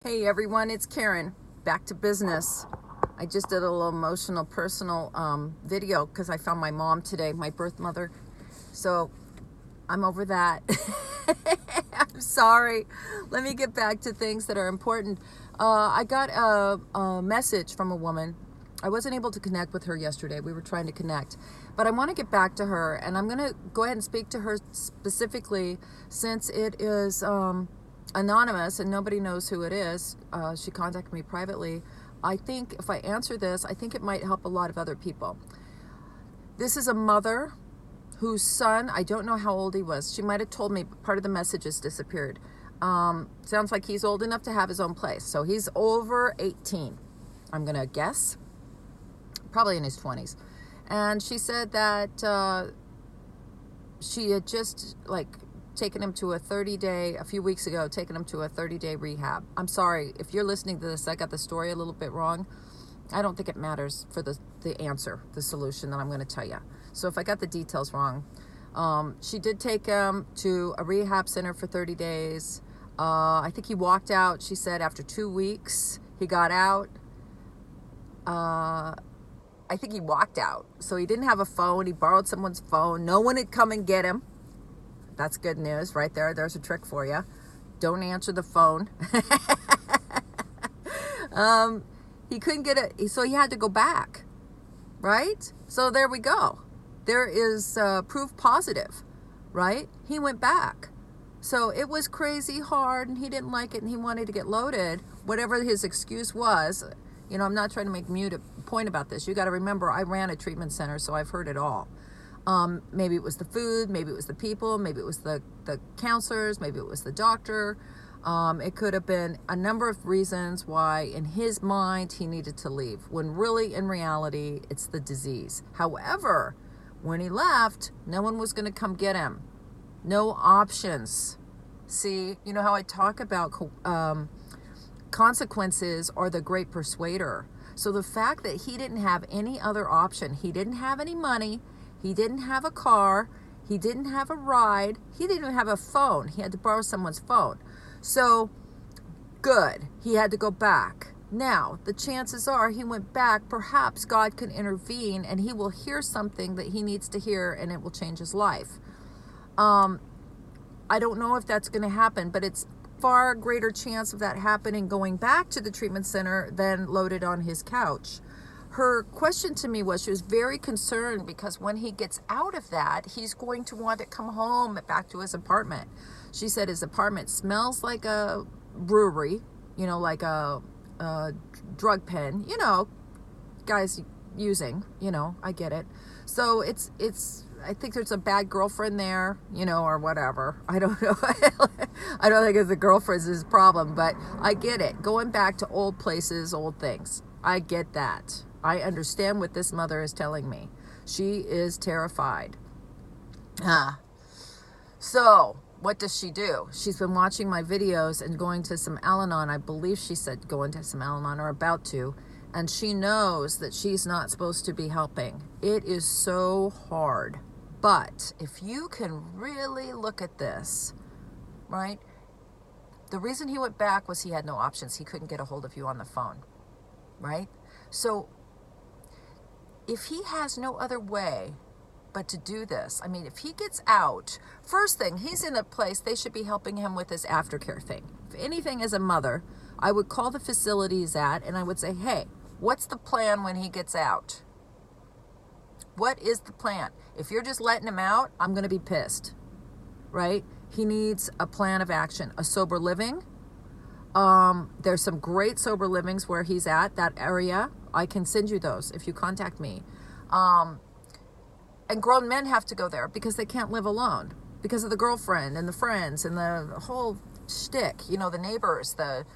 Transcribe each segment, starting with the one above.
Hey everyone, it's Karen. Back to business. I just did a little emotional, personal video because I found my mom today, my birth mother. So I'm over that. I'm sorry. Let me get back to things that are important. I got a message from a woman. I wasn't able to connect with her yesterday. We were trying to connect. But I want to get back to her, and I'm going to go ahead and speak to her specifically since it is anonymous and nobody knows who it is. She contacted me privately. I think if I answer this, I think it might help a lot of other people. This is a mother whose son, I don't know how old he was. She might have told me, but part of the message has disappeared. Sounds like he's old enough to have his own place. So he's over 18, I'm going to guess. Probably in his 20s. And she said that she had just taken him to a 30-day, a few weeks ago, taken him to a 30-day rehab. I'm sorry, if you're listening to this, I got the story a little bit wrong. I don't think it matters for the answer, the solution that I'm going to tell you. So if I got the details wrong, she did take him to a rehab center for 30 days. I think he walked out, she said, after 2 weeks. He got out. I think he walked out. So he didn't have a phone. He borrowed someone's phone. No one had come and get him. That's good news right there. There's a trick for you. Don't answer the phone. He couldn't get it, so he had to go back, right? So there we go. There is proof positive, right? He went back. So it was crazy hard, and he didn't like it, and he wanted to get loaded. Whatever his excuse was, I'm not trying to make a point about this. You got to remember, I ran a treatment center, so I've heard it all. Maybe it was the food, maybe it was the people, maybe it was the counselors, maybe it was the doctor. It could have been a number of reasons why in his mind he needed to leave, when really in reality it's the disease. However, when he left, no one was going to come get him. No options. See, you know how I talk about consequences are the great persuader. So the fact that he didn't have any other option, he didn't have any money, he didn't have a car, he didn't have a ride, he didn't even have a phone. He had to borrow someone's phone. So, good. He had to go back. Now, the chances are he went back. Perhaps God can intervene and he will hear something that he needs to hear and it will change his life. I don't know if that's going to happen, but it's far greater chance of that happening going back to the treatment center than loaded on his couch. Her question to me was, she was very concerned because when he gets out of that, he's going to want to come home back to his apartment. She said his apartment smells like a brewery, like a drug pen, guys using, I get it. So I think there's a bad girlfriend there, or whatever. I don't know. I don't think it's the girlfriend's his problem, but I get it. Going back to old places, old things. I get that. I understand what this mother is telling me. She is terrified. So what does she do? She's been watching my videos and going to some Alanon. I believe she said going to some Alanon or about to. And she knows that she's not supposed to be helping. It is so hard. But if you can really look at this, right? The reason he went back was he had no options. He couldn't get a hold of you on the phone, right? So if he has no other way but to do this, if he gets out, first thing, he's in a place, they should be helping him with his aftercare thing. If anything, as a mother, I would call the facility he's at and I would say, hey, what's the plan when he gets out? What is the plan? If you're just letting him out, I'm going to be pissed, right? He needs a plan of action, a sober living. There's some great sober livings where he's at, that area. I can send you those if you contact me. And grown men have to go there because they can't live alone because of the girlfriend and the friends and the whole shtick, the neighbors, the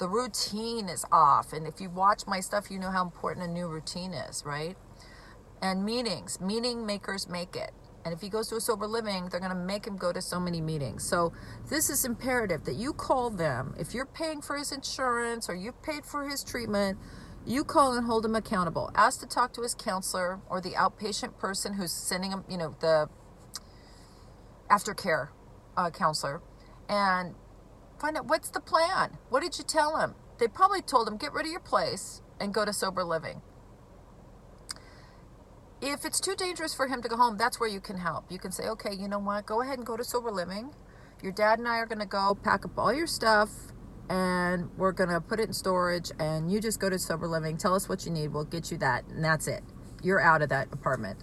routine is off. And if you watch my stuff, you know how important a new routine is, right? And meetings, meeting makers make it. And if he goes to a sober living, they're going to make him go to so many meetings. So this is imperative that you call them. If you're paying for his insurance or you've paid for his treatment, you call and hold him accountable. Ask to talk to his counselor or the outpatient person who's sending him, the aftercare counselor. And Find out what's the plan. What did you tell him? They probably told him, get rid of your place and go to sober living. If it's too dangerous for him to go home, that's where you can help. You can say, okay, you know what? Go ahead and go to sober living. Your dad and I are going to go pack up all your stuff and we're going to put it in storage and you just go to sober living. Tell us what you need. We'll get you that. And that's it. You're out of that apartment.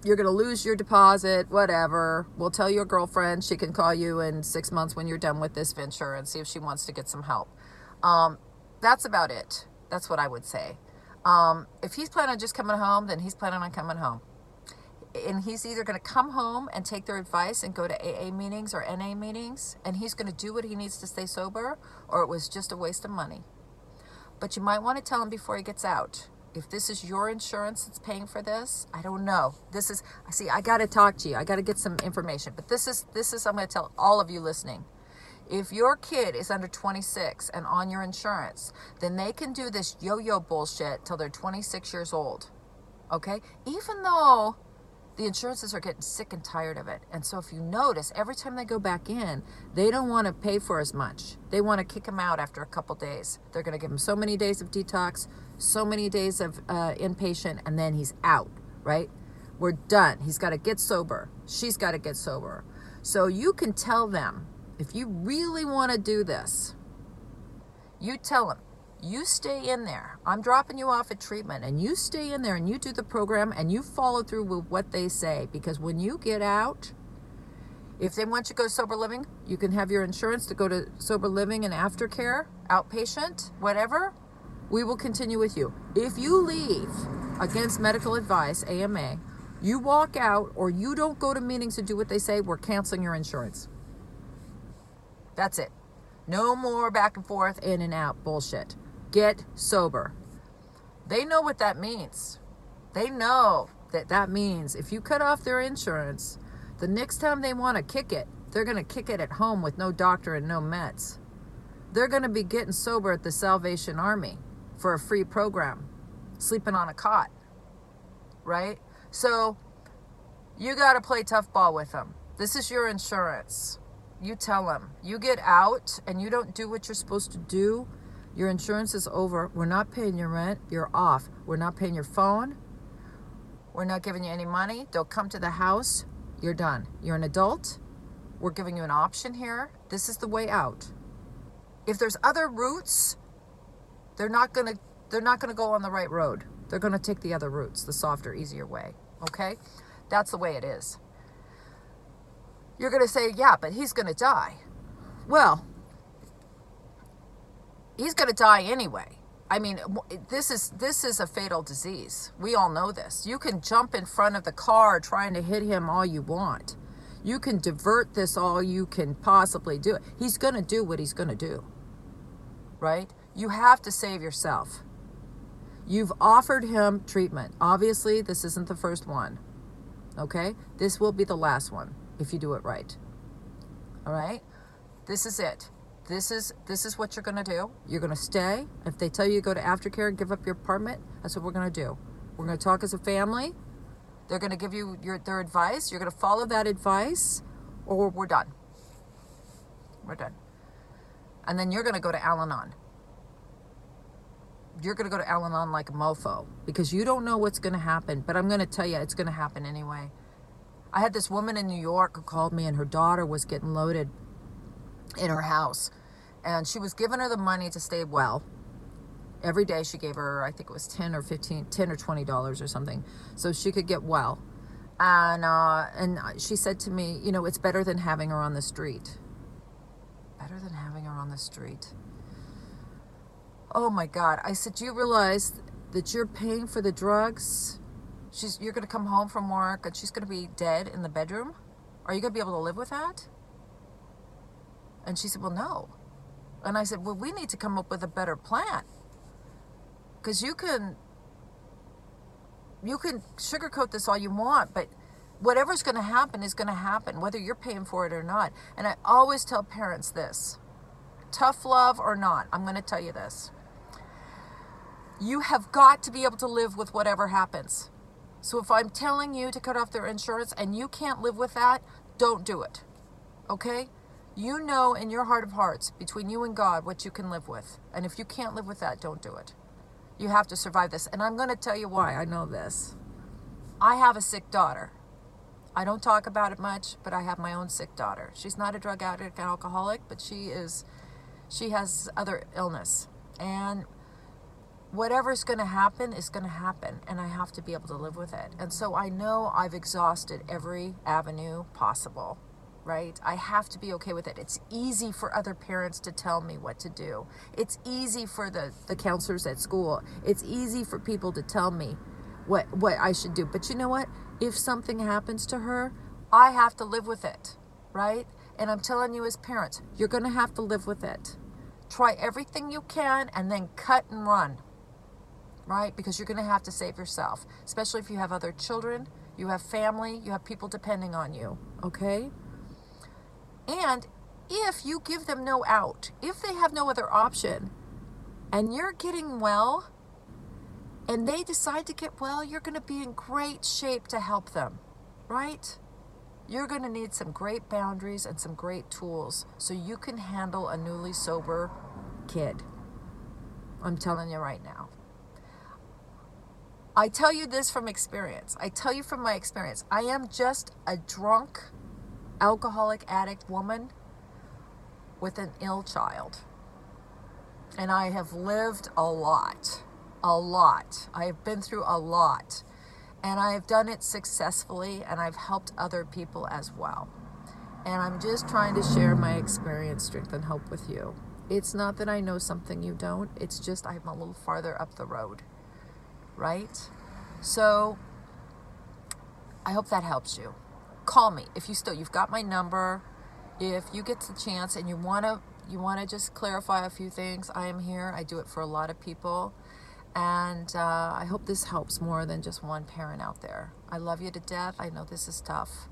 You're going to lose your deposit, whatever. We'll tell your girlfriend. She can call you in 6 months when you're done with this venture and see if she wants to get some help. That's about it. That's what I would say. If he's planning on just coming home, then he's planning on coming home. And he's either going to come home and take their advice and go to AA meetings or NA meetings, and he's going to do what he needs to stay sober, or it was just a waste of money. But you might want to tell him before he gets out. If this is your insurance that's paying for this, I don't know. I got to talk to you. I got to get some information. But this is, I'm going to tell all of you listening. If your kid is under 26 and on your insurance, then they can do this yo-yo bullshit till they're 26 years old. Okay? Even though the insurances are getting sick and tired of it. And so if you notice, every time they go back in, they don't want to pay for as much. They want to kick him out after a couple days. They're going to give him so many days of detox, so many days of inpatient, and then he's out, right? We're done. He's got to get sober. She's got to get sober. So you can tell them, if you really want to do this, you tell them, you stay in there. I'm dropping you off at treatment, and you stay in there and you do the program and you follow through with what they say. Because when you get out, if they want you to go to sober living, you can have your insurance to go to sober living and aftercare, outpatient, whatever. We will continue with you. If you leave against medical advice, AMA, you walk out or you don't go to meetings to do what they say, we're canceling your insurance. That's it. No more back and forth, in and out bullshit. Get sober. They know what that means. They know that means if you cut off their insurance, the next time they want to kick it, they're going to kick it at home with no doctor and no meds. They're going to be getting sober at the Salvation Army for a free program, sleeping on a cot, right? So you got to play tough ball with them. This is your insurance. You tell them, you get out and you don't do what you're supposed to do, your insurance is over. We're not paying your rent. You're off. We're not paying your phone. We're not giving you any money. They'll come to the house. You're done. You're an adult. We're giving you an option here. This is the way out. If there's other routes, they're not gonna go on the right road. They're gonna take the other routes, the softer, easier way. Okay? That's the way it is. You're going to say, yeah, but he's going to die. Well, he's going to die anyway. I mean, this is a fatal disease. We all know this. You can jump in front of the car trying to hit him all you want. You can divert this all you can possibly do. He's going to do what he's going to do, right? You have to save yourself. You've offered him treatment. Obviously, this isn't the first one, okay? This will be the last one. If you do it right. All right? This is it. This is what you're going to do. You're going to stay. If they tell you to go to aftercare and give up your apartment, that's what we're going to do. We're going to talk as a family. They're going to give you their advice. You're going to follow that advice, or we're done. We're done. And then you're going to go to Alanon. You're going to go to Alanon like a mofo because you don't know what's going to happen, but I'm going to tell you it's going to happen anyway. I had this woman in New York who called me, and her daughter was getting loaded in her house, and she was giving her the money to stay well. Every day she gave her, I think it was $10 or $20 or something, so she could get well. And she said to me, you know, it's better than having her on the street. Better than having her on the street. Oh my God. I said, do you realize that you're paying for the drugs? You're going to come home from work and she's going to be dead in the bedroom? Are you going to be able to live with that? And she said, well, no. And I said, well, we need to come up with a better plan. Because you can sugarcoat this all you want, but whatever's going to happen is going to happen, whether you're paying for it or not. And I always tell parents this, tough love or not, I'm going to tell you this. You have got to be able to live with whatever happens. So if I'm telling you to cut off their insurance and you can't live with that, don't do it. Okay? You know in your heart of hearts, between you and God, what you can live with. And if you can't live with that, don't do it. You have to survive this. And I'm going to tell you why I know this. I have a sick daughter. I don't talk about it much, but I have my own sick daughter. She's not a drug addict, alcoholic, but she has other illness. And whatever's going to happen is going to happen, and I have to be able to live with it. And so I know I've exhausted every avenue possible, right? I have to be okay with it. It's easy for other parents to tell me what to do. It's easy for the counselors at school. It's easy for people to tell me what I should do. But you know what? If something happens to her, I have to live with it, right? And I'm telling you as parents, you're going to have to live with it. Try everything you can and then cut and run, right? Because you're going to have to save yourself, especially if you have other children, you have family, you have people depending on you, okay? And if you give them no out, if they have no other option, and you're getting well, and they decide to get well, you're going to be in great shape to help them, right? You're going to need some great boundaries and some great tools so you can handle a newly sober kid. I'm telling you right now. I tell you this from experience. I tell you from my experience. I am just a drunk, alcoholic addict woman with an ill child. And I have lived a lot. I have been through a lot. And I have done it successfully, and I've helped other people as well. And I'm just trying to share my experience, strength, and hope with you. It's not that I know something you don't. It's just I'm a little farther up the road, right? So I hope that helps you. Call me if you've got my number. If you get the chance and you want to just clarify a few things, I am here. I do it for a lot of people. And I hope this helps more than just one parent out there. I love you to death. I know this is tough.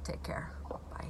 Take care. Bye.